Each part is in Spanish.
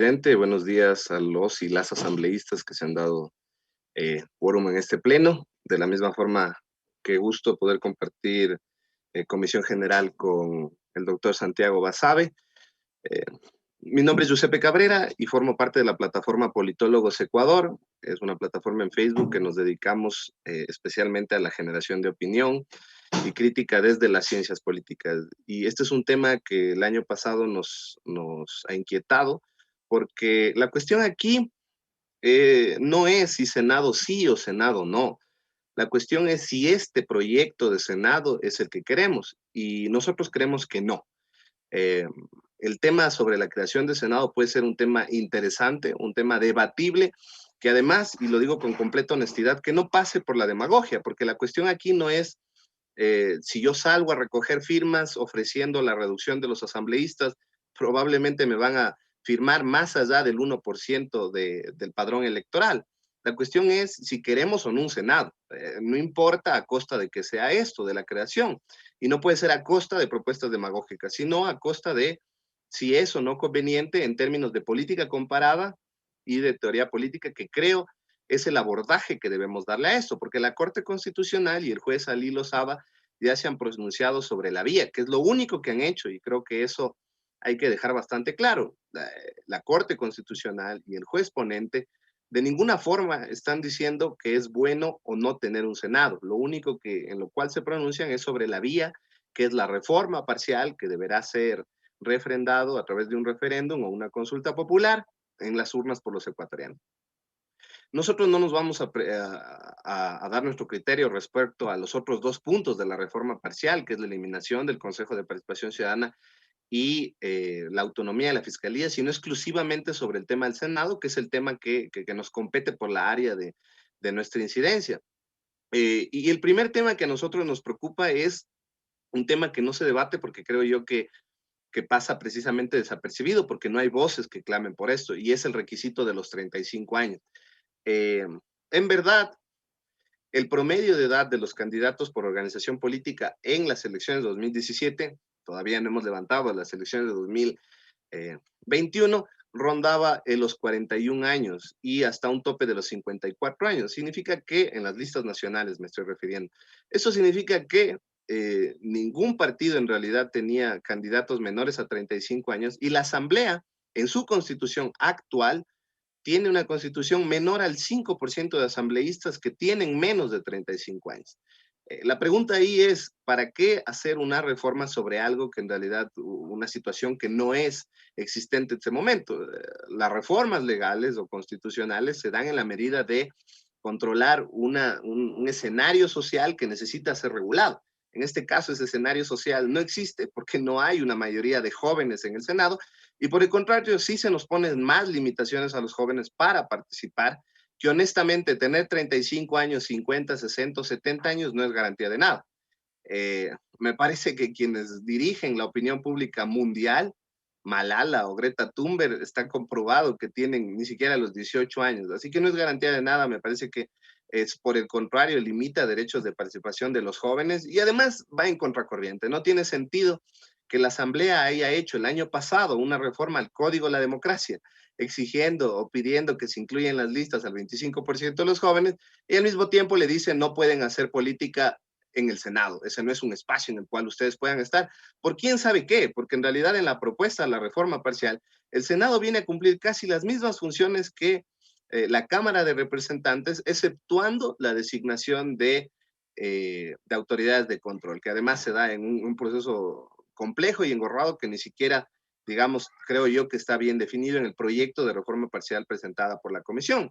Presidente, buenos días a los y las asambleístas que se han dado quórum en este pleno. De la misma forma, qué gusto poder compartir comisión general con el doctor Santiago Basabe. Eh, Mi nombre es Giuseppe Cabrera y formo parte de la plataforma Politólogos Ecuador. Es una plataforma en Facebook que nos dedicamos especialmente a la generación de opinión y crítica desde las ciencias políticas. Y este es un tema que el año pasado nos ha inquietado, porque la cuestión aquí no es si Senado sí o Senado no. La cuestión es si este proyecto de Senado es el que queremos, y nosotros creemos que no. Eh, el tema sobre la creación de Senado puede ser un tema interesante, un tema debatible, que además, y lo digo con completa honestidad, que no pase por la demagogia, porque la cuestión aquí no es si yo salgo a recoger firmas ofreciendo la reducción de los asambleístas, probablemente me van a firmar más allá del 1% del padrón electoral. La cuestión es si queremos o no un Senado. No importa a costa de que sea esto, de la creación. Y no puede ser a costa de propuestas demagógicas, sino a costa de si es o no conveniente en términos de política comparada y de teoría política, que creo es el abordaje que debemos darle a esto, porque la Corte Constitucional y el juez Ali Lozada ya se han pronunciado sobre la vía, que es lo único que han hecho, y creo que eso hay que dejar bastante claro. La Corte Constitucional y el juez ponente de ninguna forma están diciendo que es bueno o no tener un Senado. Lo único que en lo cual se pronuncian es sobre la vía, que es la reforma parcial, que deberá ser refrendado a través de un referéndum o una consulta popular en las urnas por los ecuatorianos. Nosotros no nos vamos a dar nuestro criterio respecto a los otros dos puntos de la reforma parcial, que es la eliminación del Consejo de Participación Ciudadana y la autonomía de la Fiscalía, sino exclusivamente sobre el tema del Senado, que es el tema que nos compete por la área de nuestra incidencia. Y el primer tema que a nosotros nos preocupa es un tema que no se debate porque creo yo que pasa precisamente desapercibido, porque no hay voces que clamen por esto, y es el requisito de los 35 años. Eh, en verdad, el promedio de edad de los candidatos por organización política en las elecciones de 2017, todavía no hemos levantado las elecciones de 2021, rondaba en los 41 años y hasta un tope de los 54 años. Significa que en las listas nacionales me estoy refiriendo. Eso significa que ningún partido en realidad tenía candidatos menores a 35 años, y la Asamblea en su constitución actual tiene una constitución menor al 5% de asambleístas que tienen menos de 35 años. La pregunta ahí es, ¿para qué hacer una reforma sobre algo que en realidad, una situación que no es existente en este momento? Las reformas legales o constitucionales se dan en la medida de controlar un escenario social que necesita ser regulado. En este caso, ese escenario social no existe porque no hay una mayoría de jóvenes en el Senado, y por el contrario, sí se nos ponen más limitaciones a los jóvenes para participar, que honestamente tener 35 años, 50, 60, 70 años no es garantía de nada. Me parece que quienes dirigen la opinión pública mundial, Malala o Greta Thunberg, está comprobado que tienen ni siquiera los 18 años, así que no es garantía de nada. Me parece que es por el contrario, limita derechos de participación de los jóvenes y además va en contracorriente. No tiene sentido que la Asamblea haya hecho el año pasado una reforma al Código de la Democracia, exigiendo o pidiendo que se incluyan en las listas al 25% de los jóvenes, y al mismo tiempo le dicen no pueden hacer política en el Senado. Ese no es un espacio en el cual ustedes puedan estar. ¿Por quién sabe qué? Porque en realidad en la propuesta de la reforma parcial, el Senado viene a cumplir casi las mismas funciones que la Cámara de Representantes, exceptuando la designación de autoridades de control, que además se da en un proceso complejo y engorrado que ni siquiera, digamos, creo yo que está bien definido en el proyecto de reforma parcial presentada por la Comisión.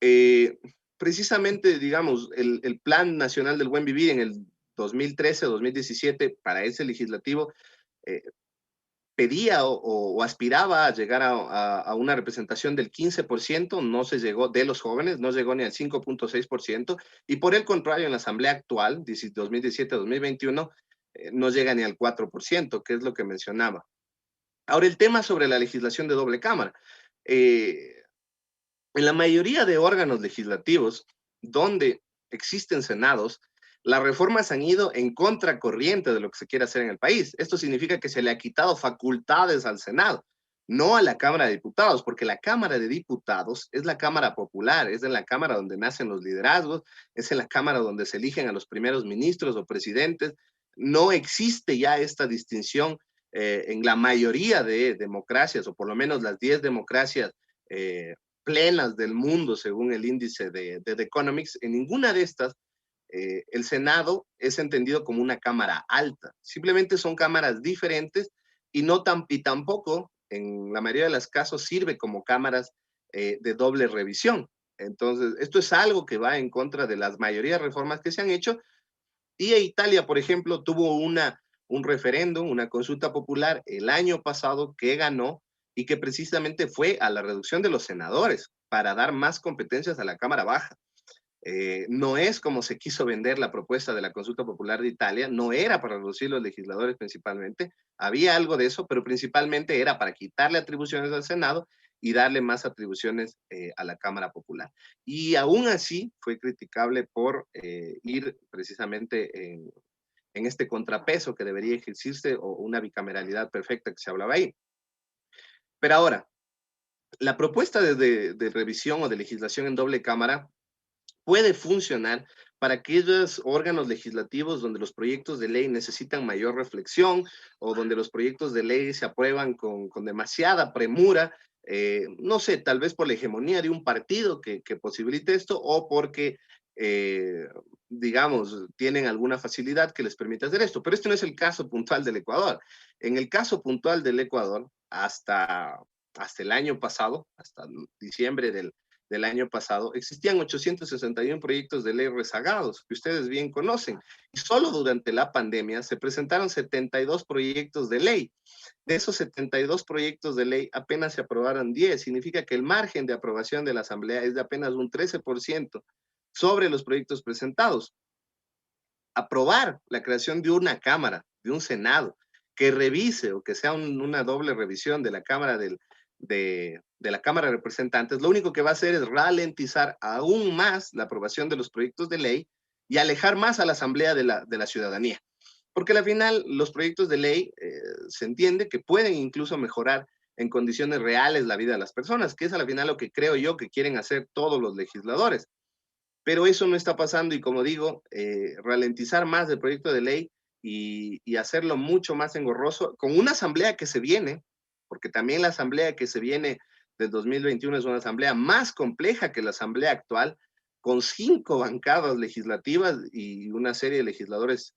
Eh, Precisamente, digamos, el Plan Nacional del Buen Vivir en el 2013-2017 para ese legislativo eh, pedía o aspiraba a llegar a una representación del 15%, no se llegó de los jóvenes, no llegó ni al 5.6%, y por el contrario, en la Asamblea actual, 2017-2021, no llega ni al 4%, que es lo que mencionaba. Ahora, el tema sobre la legislación de doble cámara. Eh, en la mayoría de órganos legislativos donde existen senados, las reformas han ido en contracorriente de lo que se quiere hacer en el país. Esto significa que se le ha quitado facultades al Senado. no a la Cámara de Diputados, porque la Cámara de Diputados es la Cámara popular, es en la Cámara donde nacen los liderazgos, es en la Cámara donde se eligen a los primeros ministros o presidentes. No existe ya esta distinción en la mayoría de democracias, o por lo menos las 10 democracias eh, plenas del mundo, según el índice de The Economics. En ninguna de estas el Senado es entendido como una cámara alta. Simplemente son cámaras diferentes y, y tampoco, en la mayoría de los casos, sirve como cámaras de doble revisión. Entonces, esto es algo que va en contra de las mayorías de reformas que se han hecho. Y Italia, por ejemplo, tuvo un referéndum, una consulta popular el año pasado que ganó y que precisamente fue a la reducción de los senadores para dar más competencias a la Cámara Baja. No es como se quiso vender la propuesta de la consulta popular de Italia, no era para reducir los legisladores principalmente, había algo de eso, pero principalmente era para quitarle atribuciones al Senado y darle más atribuciones a la Cámara Popular. Y aún así fue criticable por ir precisamente en este contrapeso que debería ejercerse o una bicameralidad perfecta que se hablaba ahí. Pero ahora, la propuesta de revisión o de legislación en doble cámara puede funcionar para aquellos órganos legislativos donde los proyectos de ley necesitan mayor reflexión o donde los proyectos de ley se aprueban con demasiada premura, no sé, tal vez por la hegemonía de un partido que posibilite esto o porque, eh, digamos, tienen alguna facilidad que les permita hacer esto. Pero este no es el caso puntual del Ecuador. En el caso puntual del Ecuador, hasta el año pasado, hasta diciembre del año pasado, existían 861 proyectos de ley rezagados, que ustedes bien conocen, y solo durante la pandemia se presentaron 72 proyectos de ley. De esos 72 proyectos de ley, apenas se aprobaron 10. Significa que el margen de aprobación de la Asamblea es de apenas un 13% sobre los proyectos presentados. Aprobar la creación de una Cámara, de un Senado, que revise o que sea una doble revisión de la Cámara de la Cámara de Representantes, lo único que va a hacer es ralentizar aún más la aprobación de los proyectos de ley y alejar más a la Asamblea de la ciudadanía. Porque al final los proyectos de ley se entiende que pueden incluso mejorar en condiciones reales la vida de las personas, que es al final lo que creo yo que quieren hacer todos los legisladores. Pero eso no está pasando y como digo, ralentizar más el proyecto de ley y hacerlo mucho más engorroso con una asamblea que se viene, porque también la asamblea que se viene del 2021 es una asamblea más compleja que la asamblea actual, con 5 bancadas legislativas y una serie de legisladores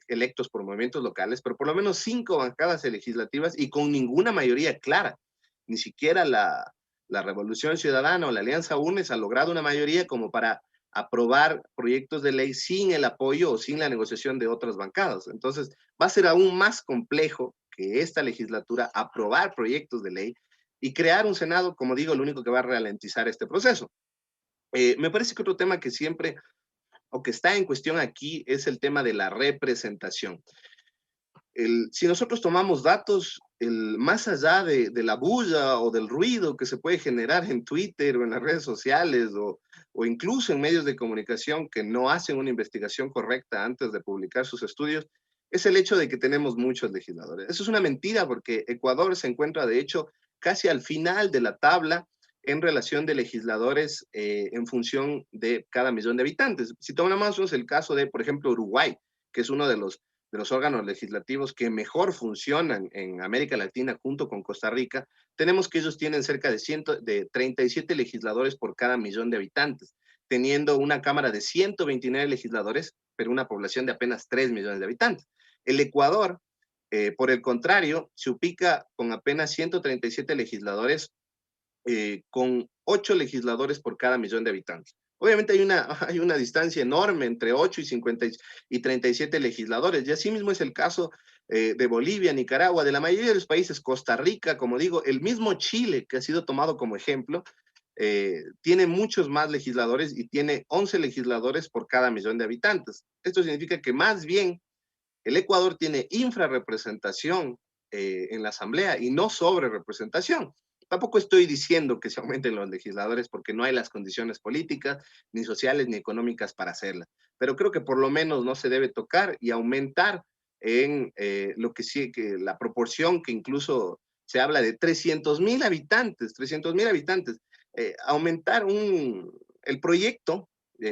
electos por movimientos locales, pero por lo menos 5 bancadas legislativas y con ninguna mayoría clara, ni siquiera la Revolución Ciudadana o la Alianza UNES ha logrado una mayoría como para aprobar proyectos de ley sin el apoyo o sin la negociación de otras bancadas. Entonces, va a ser aún más complejo que esta legislatura aprobar proyectos de ley y crear un Senado, como digo, lo único que va a ralentizar este proceso. Me parece que otro tema que siempre o que está en cuestión aquí es el tema de la representación. Si nosotros tomamos datos, más allá de la bulla o del ruido que se puede generar en Twitter o en las redes sociales o incluso en medios de comunicación que no hacen una investigación correcta antes de publicar sus estudios, es el hecho de que tenemos muchos legisladores. Eso es una mentira porque Ecuador se encuentra, de hecho, casi al final de la tabla en relación de legisladores en función de cada millón de habitantes. Si tomamos el caso de, por ejemplo, Uruguay, que es uno de los órganos legislativos que mejor funcionan en América Latina junto con Costa Rica, tenemos que ellos tienen cerca de 37 legisladores por cada millón de habitantes, teniendo una Cámara de 129 legisladores, pero una población de apenas 3 millones de habitantes. El Ecuador, por el contrario, se ubica con apenas 137 legisladores, con 8 legisladores por cada millón de habitantes. Obviamente hay una distancia enorme entre 8 y 50 y 37 legisladores, y así mismo es el caso de Bolivia, Nicaragua, de la mayoría de los países, Costa Rica, como digo, el mismo Chile, que ha sido tomado como ejemplo, tiene muchos más legisladores y tiene 11 legisladores por cada millón de habitantes. Esto significa que más bien el Ecuador tiene infrarrepresentación en la Asamblea y no sobrerepresentación. Tampoco estoy diciendo que se aumenten los legisladores porque no hay las condiciones políticas, ni sociales, ni económicas para hacerla. Pero creo que por lo menos no se debe tocar y aumentar en lo que sí, que la proporción que incluso se habla de 300,000 habitantes, 300,000 habitantes. Aumentar el proyecto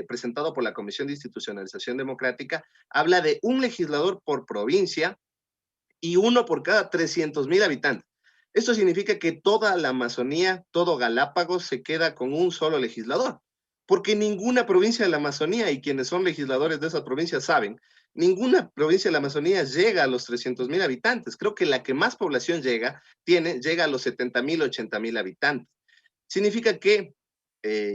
presentado por la Comisión de Institucionalización Democrática habla de un legislador por provincia y uno por cada 300,000 habitantes. Esto significa que toda la Amazonía, todo Galápagos se queda con un solo legislador, porque ninguna provincia de la Amazonía, y quienes son legisladores de esa provincia saben, ninguna provincia de la Amazonía llega a los 300,000 habitantes. Creo que la que más población llega a los 70,000, 80,000 habitantes. Significa que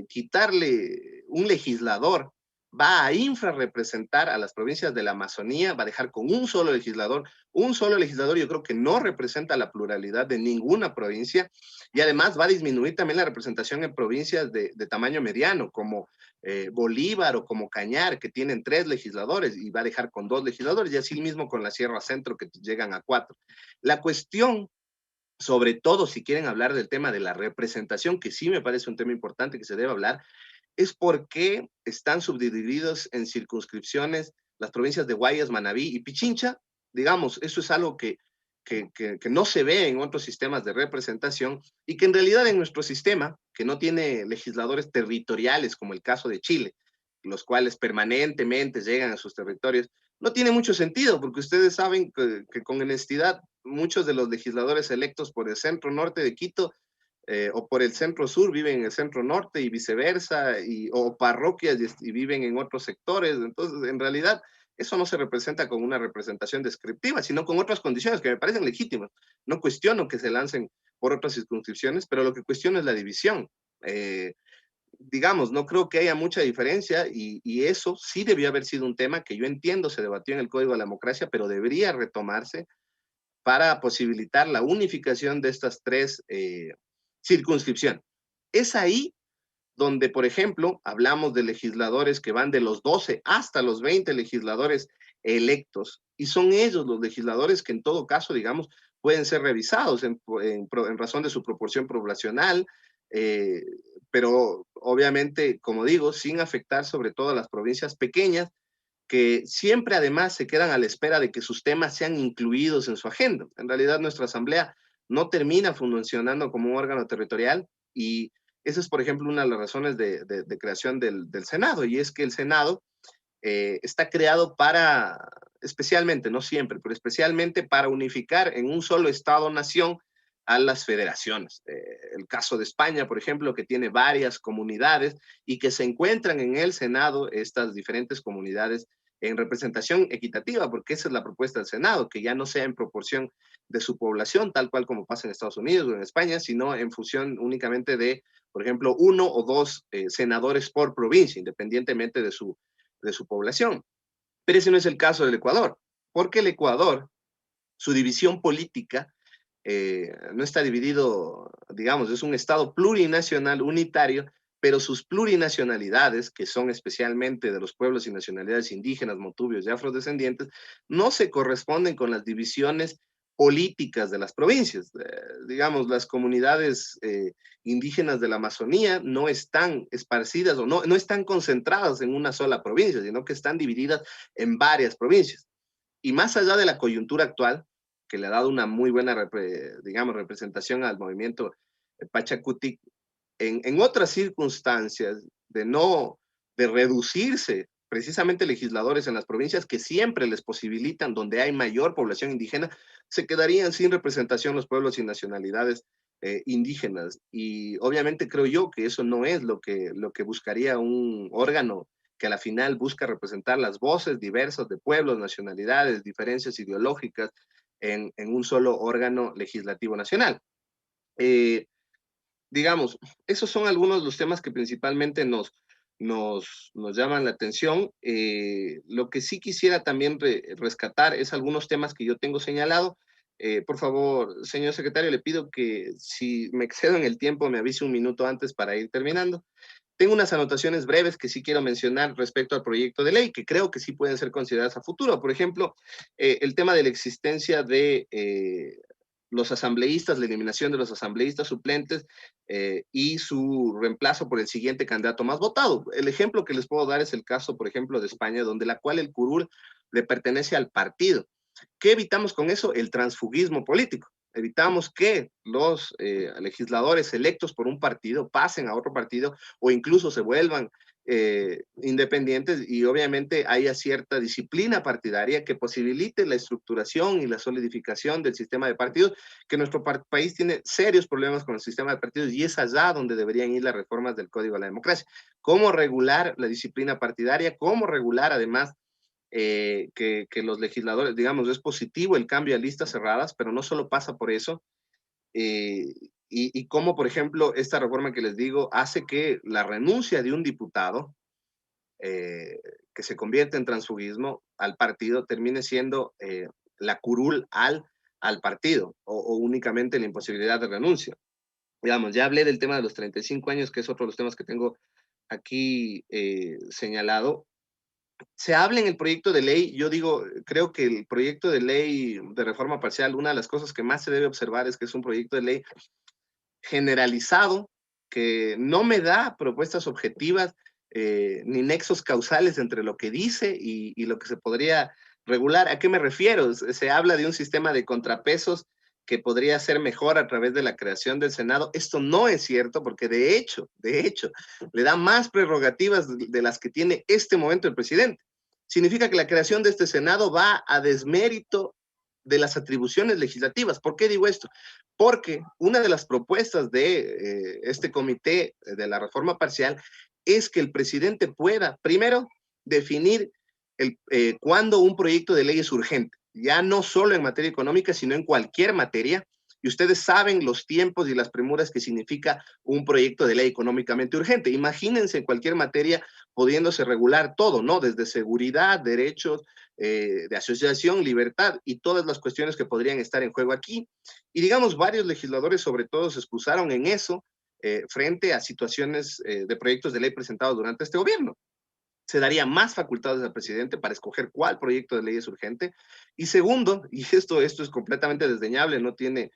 quitarle un legislador va a infrarrepresentar a las provincias de la Amazonía, va a dejar con un solo legislador. Un solo legislador yo creo que no representa la pluralidad de ninguna provincia y además va a disminuir también la representación en provincias de tamaño mediano, como Bolívar o como Cañar, que tienen 3 legisladores y va a dejar con 2 legisladores, y así mismo con la Sierra Centro, que llegan a 4. La cuestión, sobre todo si quieren hablar del tema de la representación, que sí me parece un tema importante que se debe hablar, es por qué están subdivididos en circunscripciones las provincias de Guayas, Manabí y Pichincha. Digamos, eso es algo que no se ve en otros sistemas de representación y que en realidad en nuestro sistema, que no tiene legisladores territoriales como el caso de Chile, los cuales permanentemente llegan a sus territorios, no tiene mucho sentido, porque ustedes saben que con honestidad muchos de los legisladores electos por el centro norte de Quito o por el centro sur viven en el centro norte y viceversa, o parroquias y viven en otros sectores. Entonces, en realidad, eso no se representa con una representación descriptiva, sino con otras condiciones que me parecen legítimas. No cuestiono que se lancen por otras circunscripciones, pero lo que cuestiono es la división. Eh, digamos, no creo que haya mucha diferencia y eso sí debió haber sido un tema que yo entiendo se debatió en el Código de la Democracia, pero debería retomarse para posibilitar la unificación de estas 3 circunscripciones. Es ahí donde, por ejemplo, hablamos de legisladores que van de los 12 hasta los 20 legisladores electos, y son ellos los legisladores que en todo caso, digamos, pueden ser revisados en razón de su proporción poblacional, eh, pero obviamente, como digo, sin afectar sobre todo a las provincias pequeñas, que siempre además se quedan a la espera de que sus temas sean incluidos en su agenda. En realidad nuestra asamblea no termina funcionando como un órgano territorial y esa es, por ejemplo, una de las razones de creación del Senado, y es que el Senado está creado para, especialmente, no siempre, pero especialmente para unificar en un solo Estado-nación a las federaciones. El caso de España, por ejemplo, que tiene varias comunidades y que se encuentran en el Senado estas diferentes comunidades en representación equitativa, porque esa es la propuesta del Senado, que ya no sea en proporción de su población, tal cual como pasa en Estados Unidos o en España, sino en función únicamente de, por ejemplo, 1 o 2 senadores por provincia, independientemente de su población. Pero ese no es el caso del Ecuador, porque el Ecuador, su división política, no está dividido, digamos, es un Estado plurinacional unitario, pero sus plurinacionalidades, que son especialmente de los pueblos y nacionalidades indígenas, montubios y afrodescendientes, no se corresponden con las divisiones políticas de las provincias. Digamos, las comunidades indígenas de la Amazonía no están esparcidas o no están concentradas en una sola provincia, sino que están divididas en varias provincias. Y más allá de la coyuntura actual, que le ha dado una muy buena, digamos, representación al movimiento Pachacutic, en otras circunstancias de reducirse precisamente legisladores en las provincias que siempre les posibilitan, donde hay mayor población indígena, se quedarían sin representación los pueblos y nacionalidades indígenas. Y obviamente creo yo que eso no es lo que buscaría un órgano que a la final busca representar las voces diversas de pueblos, nacionalidades, diferencias ideológicas en un solo órgano legislativo nacional. Eh, digamos, esos son algunos de los temas que principalmente nos llaman la atención. Lo que sí quisiera también rescatar es algunos temas que yo tengo señalado. Por favor, señor secretario, le pido que si me excedo en el tiempo me avise un minuto antes para ir terminando. Tengo unas anotaciones breves que sí quiero mencionar respecto al proyecto de ley, que creo que sí pueden ser consideradas a futuro. Por ejemplo, el tema de la existencia de los asambleístas, la eliminación de los asambleístas suplentes y su reemplazo por el siguiente candidato más votado. El ejemplo que les puedo dar es el caso, por ejemplo, de España, donde la cual el curul le pertenece al partido. ¿Qué evitamos con eso? El transfugismo político. evitamos que los legisladores electos por un partido pasen a otro partido o incluso se vuelvan independientes, y obviamente haya cierta disciplina partidaria que posibilite la estructuración y la solidificación del sistema de partidos, que nuestro país tiene serios problemas con el sistema de partidos, y es allá donde deberían ir las reformas del Código de la Democracia. ¿Cómo regular la disciplina partidaria? ¿Cómo regular además que los legisladores, digamos, es positivo el cambio a listas cerradas, pero no solo pasa por eso? Y cómo, por ejemplo, esta reforma que les digo hace que la renuncia de un diputado eh, que se convierte en transfugismo al partido termine siendo la curul al partido, o únicamente la imposibilidad de renuncia. Digamos, ya hablé del tema de los 35 años, que es otro de los temas que tengo aquí señalado. Se habla en el proyecto de ley, yo digo, creo que el proyecto de ley de reforma parcial, una de las cosas que más se debe observar es que es un proyecto de ley generalizado, que no me da propuestas objetivas ni nexos causales entre lo que dice y lo que se podría regular. ¿A qué me refiero? Se habla de un sistema de contrapesos que podría ser mejor a través de la creación del Senado. Esto no es cierto, porque de hecho, le da más prerrogativas de las que tiene este momento el presidente. Significa que la creación de este Senado va a desmérito de las atribuciones legislativas. ¿Por qué digo esto? Porque una de las propuestas de este comité de la reforma parcial es que el presidente pueda, primero, definir cuándo un proyecto de ley es urgente, ya no solo en materia económica, sino en cualquier materia. Y ustedes saben los tiempos y las premuras que significa un proyecto de ley económicamente urgente. Imagínense en cualquier materia pudiéndose regular todo, ¿no? Desde seguridad, derechos de asociación, libertad y todas las cuestiones que podrían estar en juego aquí. Y digamos, varios legisladores sobre todo se excusaron en eso frente a situaciones de proyectos de ley presentados durante este gobierno. Se daría más facultades al presidente para escoger cuál proyecto de ley es urgente. Y segundo, y esto es completamente desdeñable, no tiene,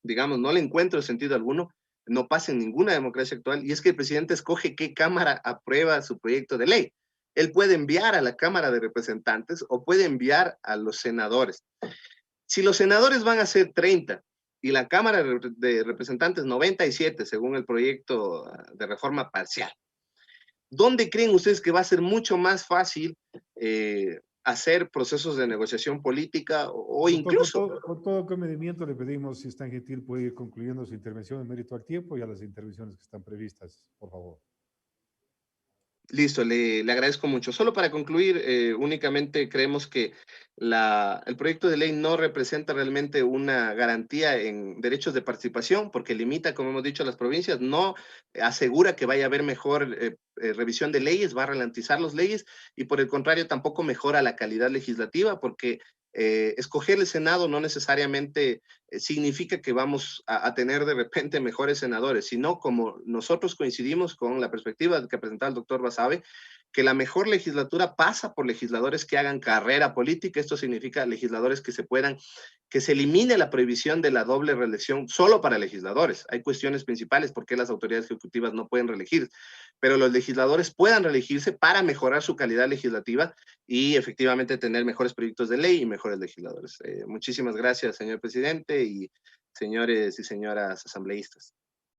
digamos, no le encuentro sentido alguno, no pasa en ninguna democracia actual, y es que el presidente escoge qué Cámara aprueba su proyecto de ley. Él puede enviar a la Cámara de Representantes o puede enviar a los senadores. Si los senadores van a ser 30 y la Cámara de Representantes 97, según el proyecto de reforma parcial, ¿dónde creen ustedes que va a ser mucho más fácil hacer procesos de negociación política o Doctor, incluso con todo comedimiento le pedimos, si es tan gentil, puede ir concluyendo su intervención en mérito al tiempo y a las intervenciones que están previstas, por favor. listo, le agradezco mucho. Solo para concluir, únicamente creemos que el proyecto de ley no representa realmente una garantía en derechos de participación, porque limita, como hemos dicho, a las provincias, no asegura que vaya a haber mejor revisión de leyes, va a ralentizar las leyes, y por el contrario tampoco mejora la calidad legislativa, porque escoger el Senado no necesariamente significa que vamos a tener de repente mejores senadores, sino como nosotros coincidimos con la perspectiva que presentaba el doctor Basabe, que la mejor legislatura pasa por legisladores que hagan carrera política. Esto significa legisladores que se puedan, que se elimine la prohibición de la doble reelección solo para legisladores. Hay cuestiones principales por qué las autoridades ejecutivas no pueden reelegir, pero los legisladores puedan reelegirse para mejorar su calidad legislativa y efectivamente tener mejores proyectos de ley y mejores legisladores. Muchísimas gracias, señor presidente y señores y señoras asambleístas.